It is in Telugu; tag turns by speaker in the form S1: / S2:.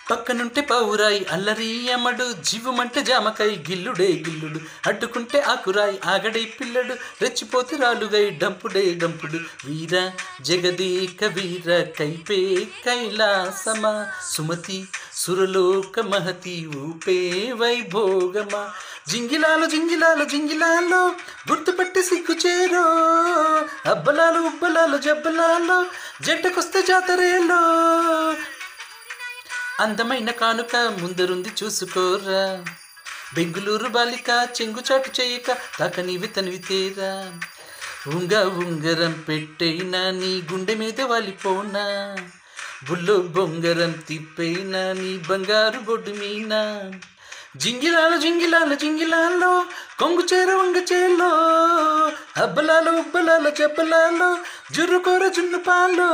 S1: పక్కనుంటే పావురాయి అల్లరి అమ్మడు, జీవమంటే జామకాయ గిల్లుడే గిల్లుడు, అడ్డుకుంటే ఆకురాయి ఆగడే పిల్లడు, రెచ్చిపోతే రాలుగై డంపుడే డంపుడు. వీర జగదేక వీర కైపే కైలాసమా, సుమతి సురలోక మహతి ఊపే వైభోగమా. జింగిలాలు జింగిలాలు జింగిలాలు గుర్తుపట్టి సిగ్గు చేరో, అబ్బలాలు ఉబ్బలాలు జబ్బలాలు జంటకొస్తే జాతరేలో. అందమైన కానుక ముందరుంది చూసుకోరా, బెంగుళూరు బాలిక చెంగుచాటు చేయక తాకనివి తనివి తేరా. ఉంగరం పెట్టైనా నీ గుండె మీద వాలిపోనా, బుల్లో బొంగరం తిప్పైనా నీ బంగారు బొడ్డు మీనా. జింగిలాలు జింగిలాలు జింగిలాలో కొంగు చేర వంగ చేలో, అబ్బలాలు ఉబ్బలాలు చెప్పలాలో జుర్రుకోర జున్ను పాలో.